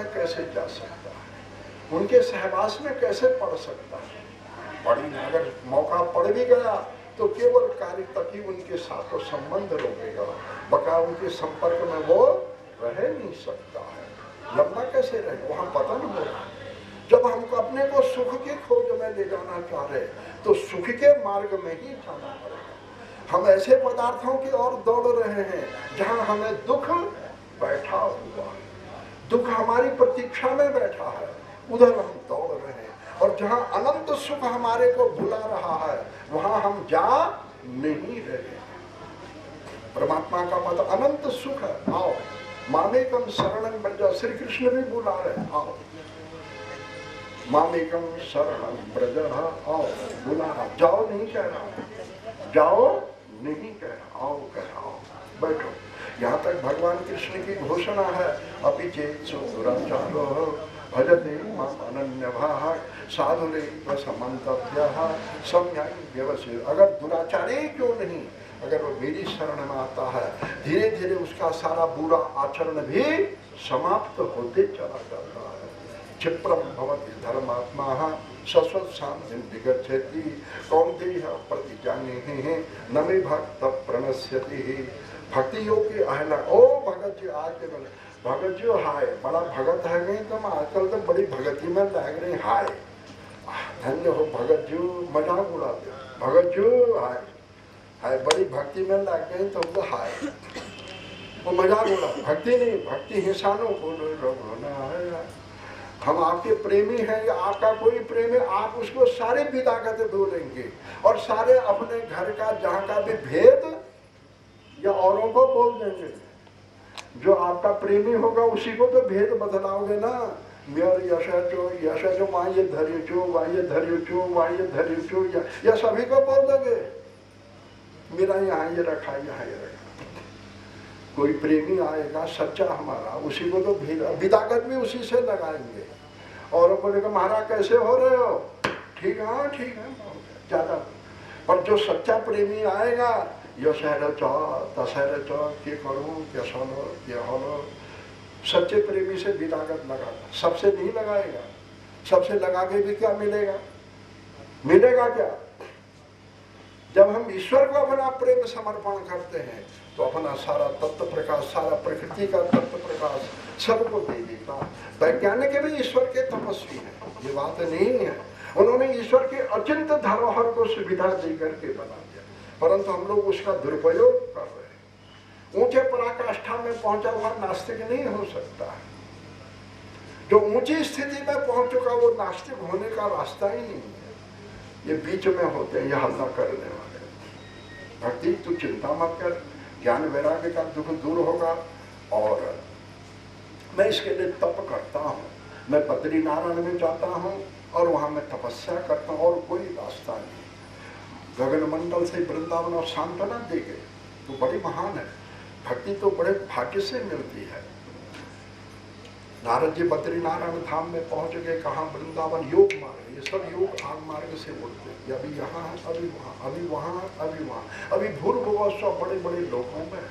में कैसे जा सकता है, उनके सहवास में कैसे पढ़ सकता है। पढ़ी अगर मौका पड़ भी गया तो केवल कार्य तक ही उनके साथ तो संबंध रोकेगा, बका उनके संपर्क में वो रह नहीं सकता है। लंबा कैसे रहे, वहां पतन हो रहा है। जब हमको अपने को सुख की खोज में ले जाना चाह रहे तो सुख के मार्ग में ही जाना पड़ेगा। हम ऐसे पदार्थों की ओर दौड़ रहे हैं जहां हमें दुख बैठा हुआ, दुख हमारी प्रतीक्षा में बैठा है, उधर हम दौड़ रहे हैं। और जहां अनंत सुख हमारे को बुला रहा है वहां हम जा नहीं रहे। परमात्मा का पद अनंत सुख है, आओ मामेकम शरणं ब्रज। श्री कृष्ण भी बुला रहे, आओ मामेकम शरणं ब्रज, आओ बुला रहा। जाओ नहीं कह रहा, जाओ नहीं कह रहा, आओ कह रहा, आओ बैठो। यहाँ तक भगवान कृष्ण की घोषणा है, अपि चेत् दुराचारो भजते माम् अनन्यभाः साधुरेव समन्तव्यः सम्यक् व्यवसित। अगर दुराचारी क्यों नहीं, अगर वो मेरी शरण में आता है धीरे धीरे उसका सारा बुरा आचरण भी समाप्त होते चला जाता है। क्षिप्रम भवति धर्मात्मा शश्वत शांतिं विगच्छति कौन्तेय प्रतिजानीहि न मे भक्त प्रणश्यति। भक्ति योग की अहला। ओ भगत जी आज के भगत जी हाय, बड़ा भगत है गए तुम आजकल तो बड़ी भगती में लग रहे। हाय धन्य हो भगत जी, मजाक उड़ाते भगत जी हाय हाय, बड़ी भक्ति में लग गए तुम तो हाय, वो मजाक उड़ा। भक्ति नहीं, भक्ति हिंसानो बोलो है। हम आपके प्रेमी हैं या आपका कोई प्रेम है, आप उसको सारे विदा करते बोलेंगे और सारे अपने घर का जहाँ का भी भेद या औरों को बोल देंगे। जो आपका प्रेमी होगा उसी को तो भेद बतलाओगे ना। मेरे यशा जो वहाँ ये धैर्य चो, वहाँ ये धैर्य चो, वहाँ ये धैर्य चो, या सभी को बोल दोगे मेरा यहाँ ये रखा, यहाँ ये रखा। कोई प्रेमी आएगा सच्चा हमारा, उसी को तो विदागत भी उसी से लगाएंगे। और बोलेगा महाराज कैसे हो रहे हो, ठीक है, हाँ ठीक है, ज्यादा। पर जो सच्चा प्रेमी आएगा यो शहर तशहर के करूँ क्या सोलो क्या होलो, सच्चे प्रेमी से विदागत लगाता, सबसे नहीं लगाएगा। सबसे लगा के भी क्या मिलेगा, मिलेगा क्या। जब हम ईश्वर को अपना प्रेम समर्पण करते हैं तो अपना सारा तत्व प्रकाश, सारा प्रकृति का तत्व प्रकाश सबको दे देता। वैज्ञानिक भी ईश्वर के तपस्वी हैं, ये बात नहीं है। उन्होंने ईश्वर के अचिंत धरोहर को सुविधा दे करके बना दिया, परंतु हम लोग उसका दुरुपयोग कर रहे हैं। ऊंचे पराकाष्ठा में पहुंचा हुआ नास्तिक नहीं हो सकता है। जो ऊंची स्थिति में पहुंच चुका वो नास्तिक होने का रास्ता ही नहीं है। ये बीच में होते हैं, ये हल्ला करने वाले। भक्ति तू चिंता मत कर, ज्ञान वैराग्य का दुख दूर होगा। और मैं इसके लिए तप करता हूँ, मैं बद्रीनारायण में जाता हूँ और वहाँ मैं तपस्या करता हूँ, और कोई रास्ता नहीं। गगन मंडल से वृंदावन और सांत्वना दे गए तो बड़ी महान है। भक्ति तो बड़े भाग्य से मिलती है। नारद जी बद्रीनारायण धाम में पहुंच गए, कहाँ वृंदावन योग मार्ग, ये सब योग आग मार्ग से उड़ते, अभी यहाँ है, अभी वहाँ, अभी वहाँ, अभी वहाँ, अभी भूर्भुव सब बड़े बड़े लोगों में।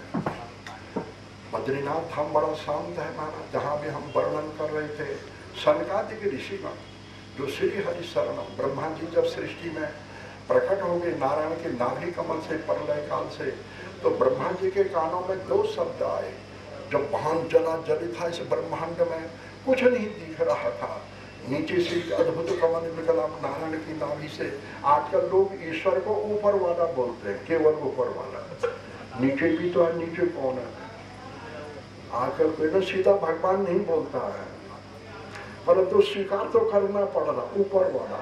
बद्रीनाथ धाम बड़ा शांत है महाराज, जहाँ भी हम वर्णन कर रहे थे। सनकादिक ऋषिगण जो श्री हरि शरणम, ब्रह्मा जी जब सृष्टि में प्रकट हो गए नारायण के नाभि कमल से प्रलय काल से, तो ब्रह्मा जी के कानों में दो शब्द आए। जब महान जला जल था इस ब्रह्मांड में, कुछ नहीं दिख रहा था, नीचे से अद्भुत कमल निकला नारायण की नाभि से। आजकल लोग ईश्वर को ऊपर वाला बोलते हैं, केवल ऊपर वाला, नीचे भी तो है, नीचे कौन है। आजकल कोई ना सीधा भगवान नहीं बोलता है, परंतु स्वीकार तो करना पड़ रहा ऊपर वाला।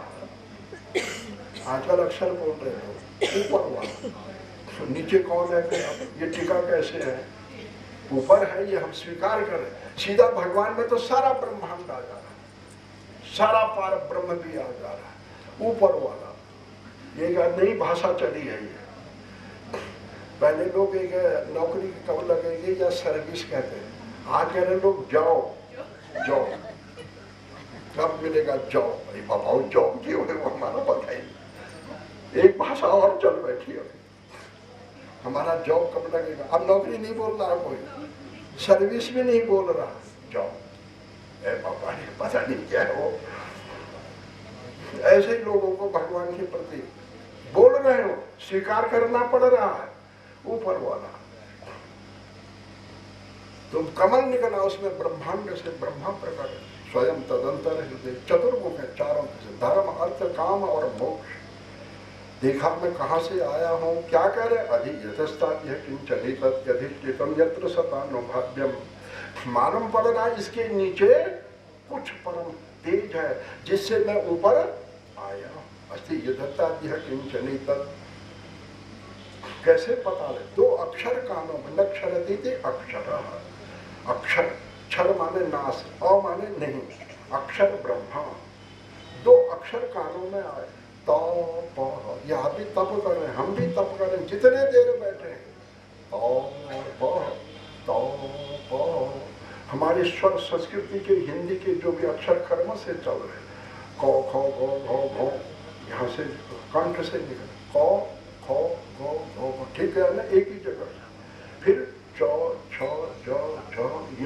आजकल अक्सर बोल रहे हो ऊपर वाला, तो नीचे कौन है, ये टीका कैसे है, ऊपर है, ये हम स्वीकार करें। सीधा भगवान में तो सारा ब्रह्मांड आ जा रहा है, सारा पार ब्रह्म भी आ जा रहा है। ऊपर वाला ये नई भाषा चली है। ये पहले लोग एक नौकरी कब लगेगी या सर्विस कहते हैं, आज कह रहे लोग जाओ जाओ, कब मिलेगा जॉब। अरे बाबा जॉब क्यों है, वो हमारा पता ही। एक भाषा और चल बैठी है, हमारा जॉब कब लगेगा। अब नौकरी नहीं बोल रहा कोई, सर्विस भी नहीं बोल रहा, जॉब। पता नहीं क्या है वो। ऐसे लोगों को भगवान के प्रति बोल रहे हो, स्वीकार करना पड़ रहा है ऊपर वाला। तो कमल निकला उसमें ब्रह्मांड से ब्रह्मा प्रकट, स्वयं तदंतर हृदय, चतुर्मुख है चारों से, धर्म अर्थ काम और मोक्ष। देखा मैं कहां से आया हूं, क्या कह रहे, अधि यथस्ताद्य किंचनितम यत्र सतानुभाव्यम। मालूम पड़ रहा है इसके नीचे कुछ परम तेज है जिससे मैं ऊपर आया। अस्ति यथस्ताद्य किंचनित, कैसे पता ले, दो अक्षर कानों में, नक्षरती थे अक्षर, अक्षर, क्षर माने नाश, अ माने नहीं, अक्षर ब्रह्मा, दो अक्षर कानों में आए। तप, यह भी तप कर रहे हैं, हम भी तप कर रहे हैं, जितने देर बैठे हैं तप। हमारी स्वर संस्कृति के हिंदी के जो भी अक्षर कर्म से चल रहे हैं, क ख ग घ, यहाँ से कंठ से निकल, क ख ग घ, ठीक है ना, एक ही जगह। फिर च छ ज झ य,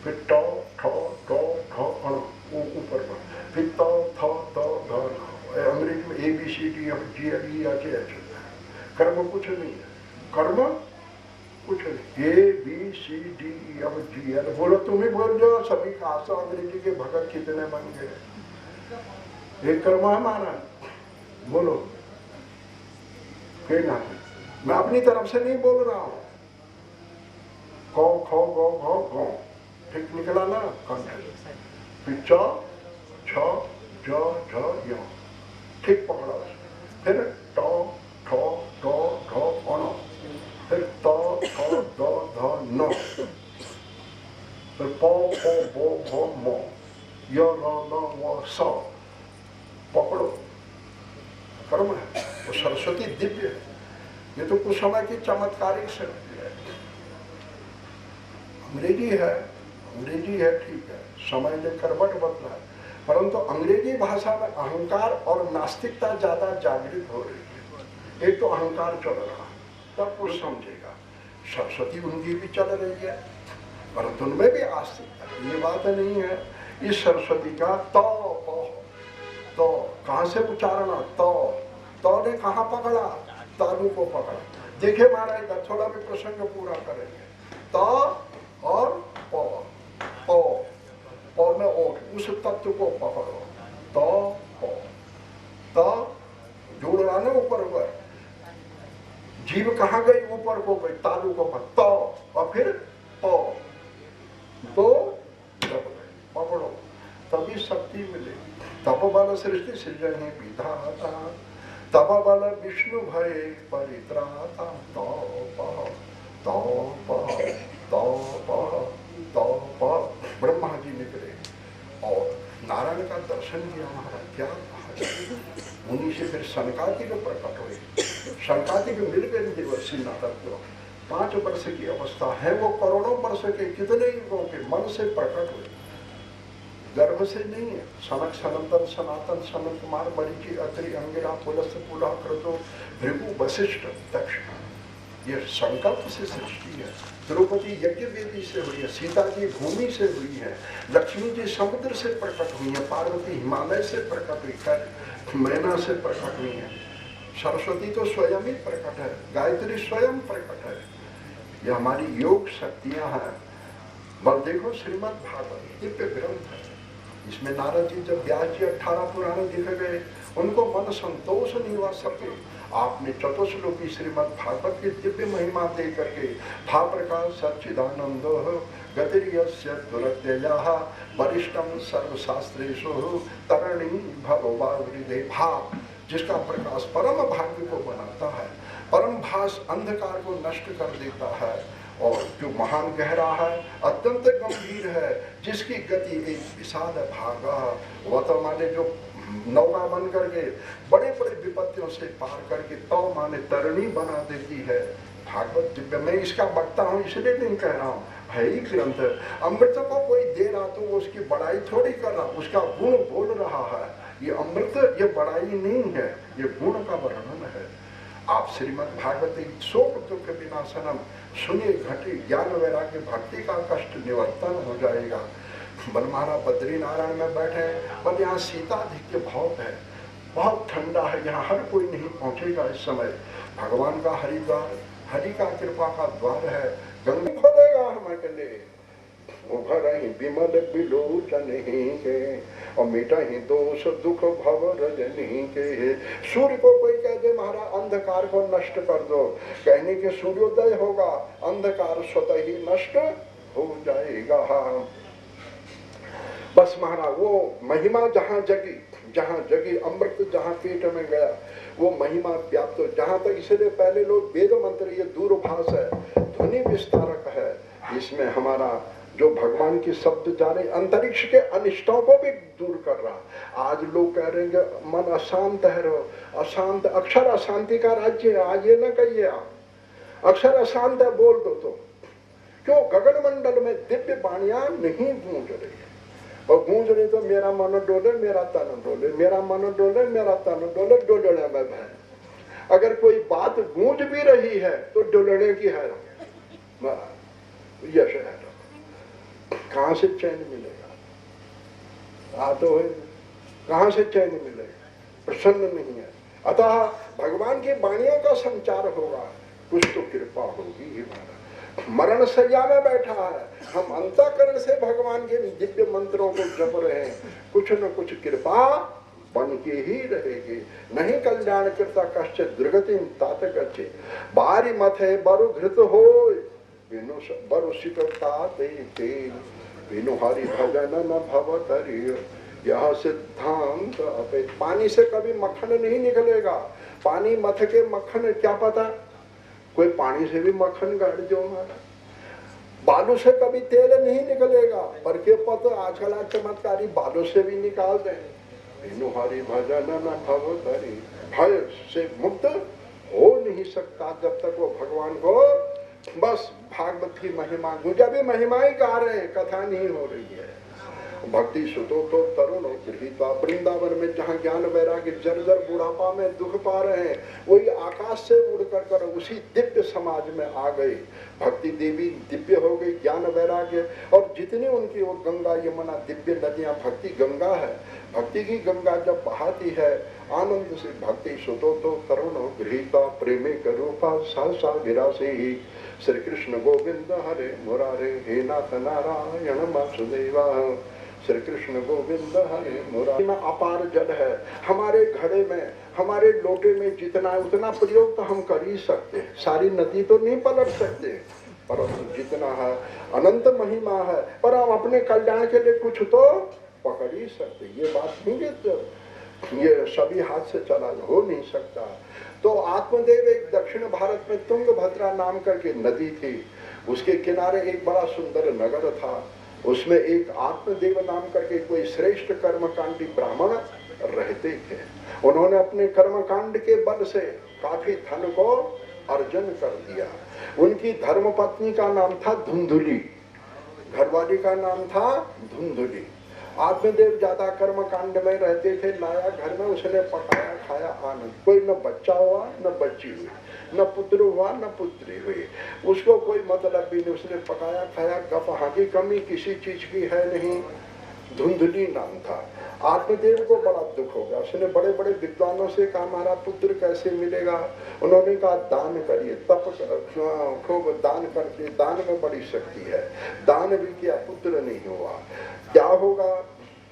फिर ट ठ ट ठ अण ऊपर पर, फिर त थ त ध न। अंग्रेजी में ABCD G L E H H, कर्म कुछ नहीं है, कर्म कुछ नहीं, ABCDEFGH। बोलो तुम ही बोल दो, सभी का आशा अंग्रेजी के भगत कितने बन गए। एक कर्म हमारा, बोलो के ना, मैं अपनी तरफ से नहीं बोल रहा हूं। क ख ग घ घ, ठीक निकला ना कंठ, फिर च छ ज झ य, ठीक पकड़ा। फिर ट ठ ट ठ अण, फिर त थ द ध न, फिर प फ ब भ म, य ल ल व स, पकड़ो। कर्म है वो, सरस्वती दिव्य है। ये तो कुछ समय की चमत्कारिक शक्ति है। अंग्रेजी है ठीक है, समय ने करवट बदला है, परंतु अंग्रेजी भाषा में अहंकार और नास्तिकता ज्यादा जागृत हो रही है। एक तो अहंकार चल रहा है, तब कुछ समझेगा। सरस्वती उनकी भी चल रही है, परंतु उनमें भी आस्तिकता, ये बात नहीं है। इस सरस्वती का तो कहां से उच्चारण, तो ने कहा पकड़ा, तालु को पकड़ा। देखे महाराज, थोड़ा भी प्रसंग पूरा करेंगे। तो और और में ओठ, उस तत्व को पकड़ो, तो जोड़ लाने ऊपर ऊपर, जीव कहाँ गई, ऊपर को गई, तालु को पकड़, तो और फिर तो पकड़ो, तभी शक्ति मिलेगी। तप बल सृष्टि सृजन है विधाता, तप बल विष्णु भय परित्राता। ब्रह्मा जी निकले और नारायण का दर्शन किया। महाराज क्या कहा, उन्हीं से फिर सनकादिक प्रकट हुए। सनकादिक मिल गए देवर्षि नारद को। 5 वर्ष की अवस्था है, वो करोड़ों वर्ष के कितने युगों के मन से प्रकट हुए, गर्भ से नहीं है। सनक सनंदन सनातन सनत कुमार मरीचि अत्रि अंगिरा पुलस्त पुला क्रतो भृगु वशिष्ठ दक्ष, ये संकल्प से सृष्टि है। द्रौपदी यज्ञ वेदी से हुई है, सीता जी भूमि से हुई है, लक्ष्मी जी समुद्र से प्रकट हुई है, पार्वती हिमालय से प्रकट हुई है, मैना से प्रकट हुई है, सरस्वती तो स्वयं ही प्रकट है, गायत्री स्वयं प्रकट है। ये हमारी योग शक्तियां हैं। बल देखो श्रीमद् भागवत दिव्य ग्रंथ है, इसमें नारद जी जब व्यास जी 18 पुराण दिख गए, उनको मन संतोष नहीं हुआ सके। आपने चतुश्लोकी श्रीमद् भागवत की दिव्य महिमा दे करके भाव प्रकाश सच्चिदानंद गतिर्यस्य दुरत्ययः वरिष्ठम सर्वशास्त्रेषु तरणि भववावृदे, भाव जिसका प्रकाश परम भाग्य को बनाता है, परम भास अंधकार को नष्ट कर देता है, और जो महान गहरा है, अत्यंत गंभीर है, जिसकी गति एक विशाल भागा, वह तो माने जो नौका बन करके बड़े बड़े विपत्तियों से पार करके तो माने तरणी बना देती है। भागवत दिव्य, मैं इसका वक्ता हूँ इसलिए नहीं कह रहा हूँ, है ही ग्रंथ। अमृत को कोई दे रहा तो उसकी बड़ाई थोड़ी कर रहा, उसका गुण बोल रहा है। ये अमृत ये बड़ाई नहीं है, ये गुण का वर्णन है। आप श्रीमद् भागवत शोक दुख विनाशनम सुनिए, घटी ज्ञान वैराग्य भक्ति का कष्ट निवर्तन हो जाएगा। बल महाराज बद्री नारायण में बैठे, बल यहाँ शीताधिक्य बहुत है, बहुत ठंडा है, यहाँ हर कोई नहीं पहुंचेगा इस समय। भगवान का हरिद्वार, हरि का कृपा का द्वार है, गंगा खोलेगा हमारे लिए। उभर ही विमल बिलोचन ही के, और मिटा ही दोष दुख भव रजनी के। सूर्य को कोई कह दे महाराज अंधकार को नष्ट कर दो, कहने के सूर्योदय होगा, अंधकार स्वतः ही नष्ट हो जाएगा। बस महाराज वो महिमा जहाँ जगी अमृत जहाँ पेट में गया, वो महिमा व्याप्त। जहाँ तक इसलिए पहले लोग वेद मंत्र, ये दूरभाष है, ध्वनि विस्तारक है, इसमें हमारा जो भगवान की शब्द जा रहे, अंतरिक्ष के अनिष्टों को भी दूर कर रहा। आज लोग कह रहे हैं मन अशांत है, अशांत, अक्षर अशांति का राज्य है। आज ये न कहिए आप अक्षर अशांत है बोल दो तो क्यों, गगन मंडल में दिव्य वाणियां नहीं गूंज रही है, और गूंज रही तो मेरा मन डोले मेरा तन डोले, मेरा मन डोले मेरा तन डोले, डोलने में बहन। अगर कोई बात गूंज भी रही है तो डोलने की है, यश है, कहां से चैन मिलेगा? तो कहां से चैन मिलेगा? प्रसन्न नहीं है। अतः भगवान की वाणियों का संचार होगा, कुछ तो कृपा होगी ही। मरण सैया में बैठा है, हम अंतःकरण से भगवान के दिव्य मंत्रों को जप रहे हैं, कुछ न कुछ कृपा बन के ही रहेगी। नहीं कल्याण कृता कश्च दुर्गति तात गच्छे, बारी मत है बरु घृत हो बरु शिकता बिनु हरि भजन न भवतरि। यह सिद्धांत अपे, पानी से कभी मक्खन नहीं निकलेगा। पानी मथ के मक्खन क्या पता, कोई पानी से भी मक्खन गाड़ जो हमारा। बालू से कभी तेल नहीं निकलेगा, पर के पत आजकल चमत्कारी बालू से भी निकाल दें। बिनु हरि भजन न भवतरि, भय से मुक्त हो नहीं सकता जब तक वो भगवान को बस भागवत की महिमा, मुझे भी महिमा ही गा रहे हैं, कथा नहीं हो रही है। भक्ति सुतो तो तरुण गृहीता, वृंदावन में जहाँ ज्ञान वैराग्य जर्जर बुढ़ापा में दुख पा रहे हैं, वही आकाश से उड़ कर उसी दिव्य समाज में आ गई। भक्ति देवी दिव्य हो गई, ज्ञान वैराग्य, और जितनी उनकी वो गंगा यमुना दिव्य नदियाँ, भक्ति गंगा है। भक्ति की गंगा जब बहाती है आनंद से, भक्ति सुतो तो तरुण गृहीता, प्रेमे करूपा सहसा विरासी। श्री कृष्ण गोविंद हरे मुरारे, हे नाथ नारायण वासुदेवा। श्री कृष्ण गोविंद हरे मुरारे में अपार जल है, हमारे घड़े में, हमारे लोटे में जितना है उतना प्रयोग तो हम कर ही सकते हैं। सारी नदी तो नहीं पलट सकते, परंतु जितना है अनंत महिमा है, पर हम अपने कल्याण के लिए कुछ तो पकड़ ही सकते। ये बात नहीं है तो ये सभी हाथ से चला हो नहीं सकता। तो आत्मदेव एक दक्षिण भारत में तुंगभद्रा नाम करके नदी थी, उसके किनारे एक बड़ा सुंदर नगर था, उसमें एक आत्मदेव नाम करके कोई श्रेष्ठ कर्मकांडी ब्राह्मण रहते थे। उन्होंने अपने कर्मकांड के बल से काफी धन को अर्जन कर दिया। उनकी धर्मपत्नी का नाम था धुंधुली, घरवाली का नाम था धुंधुली। आत्मदेव ज्यादा कर्म कांड में रहते थे, लाया घर में, उसने पकाया खाया आनंद। कोई न बच्चा हुआ न बच्ची हुई, न पुत्र हुआ न पुत्री हुई, उसको कोई मतलब भी नहीं, उसने पकाया खाया, गप हाथी कमी किसी चीज की है नहीं। धुंधली नाम था। आत्मदेव को बड़ा दुख हो गया, उसने बड़े बड़े विद्वानों से कहा हमारा पुत्र कैसे मिलेगा। उन्होंने कहा दान करिए, तप खूब दान करके, दान में बड़ी शक्ति है। दान भी किया, पुत्र नहीं हुआ। क्या होगा,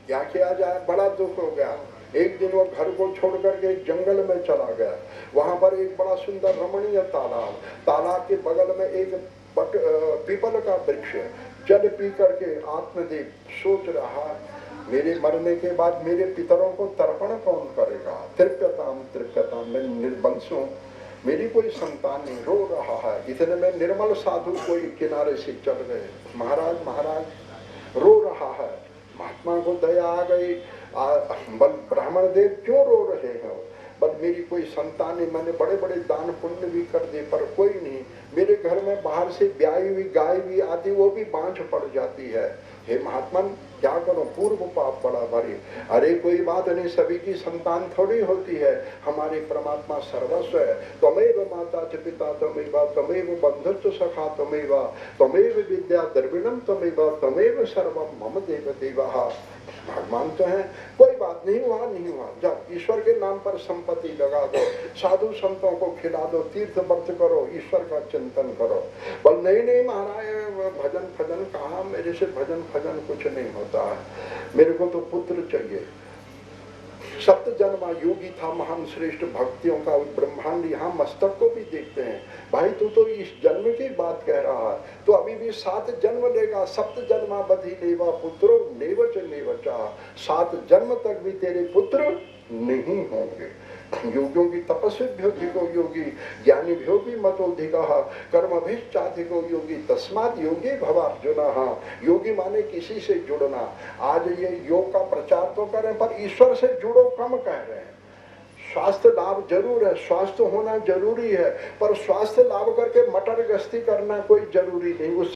क्या किया जाए, बड़ा दुख हो गया। एक दिन वो घर को छोड़ करके जंगल में चला गया। वहां पर एक बड़ा सुंदर रमणीय तालाब, तालाब के बगल में एक पीपल का वृक्ष, जल पी करके आत्मदेव सोच रहा मेरे मरने के बाद मेरे पितरों को तर्पण कौन करेगा। तृप्यताम तृप्यताम, मैं निर्वंश हूं, मेरी कोई संतान नहीं, रो रहा है। इतने में निर्मल साधु कोई किनारे से चल गए। महाराज महाराज रो रहा है। महात्मा को दया आ गई, बल ब्राह्मण देव क्यों रो रहे हो, बल मेरी कोई संतान नहीं, मैंने बड़े बड़े दान पुण्य भी कर दिए पर कोई नहीं। मेरे घर में बाहर से ब्याई हुई गाय भी आती, वो भी बांझ पड़ जाती है। हे महात्मन क्या करो, पूर्व पाप बड़ा भारी। अरे कोई बात नहीं, सभी की संतान थोड़ी होती है, हमारे परमात्मा सर्वस्व है। त्वमेव माता च पिता त्वमेव, त्वमेव बंधुश्च सखा त्वमेव, त्वमेव विद्या द्रविणम त्वमेव, त्वमेव सर्वम मम देव देवः। भगवान तो है, कोई बात नहीं हुआ नहीं हुआ, जब ईश्वर के नाम पर संपत्ति लगा दो, साधु संतों को खिला दो, तीर्थ व्रत करो, ईश्वर का चिंतन करो। बोल नहीं नहीं महाराज, भजन भजन कहा, मेरे से भजन भजन कुछ नहीं होता है, मेरे को तो पुत्र चाहिए। सप्त जन्मा योगी था महान श्रेष्ठ, भक्तियों का ब्रह्मांड यहाँ मस्तक को भी देखते हैं। भाई तू तो इस जन्म की बात कह रहा है, तो अभी भी 7 जन्म लेगा। सप्त जन्मा बधी लेवा पुत्रो नेवच नेवचा, 7 जन्म तक भी तेरे पुत्र नहीं होंगे। योगियों की तपस्विभ्यो योगी, ज्ञानी भ्यो भी मतोधिकः, कर्मभिश्चाधिको योगी, तस्मात् योगी भवार्जुनः। योगी माने किसी से जुड़ना। आज ये योग का प्रचार तो करें, पर ईश्वर से जुड़ो कम कह रहे हैं। स्वास्थ्य लाभ जरूर है, स्वास्थ्य होना जरूरी है, पर स्वास्थ्य लाभ करके मटर गश्ती करना कोई जरूरी नहीं। उस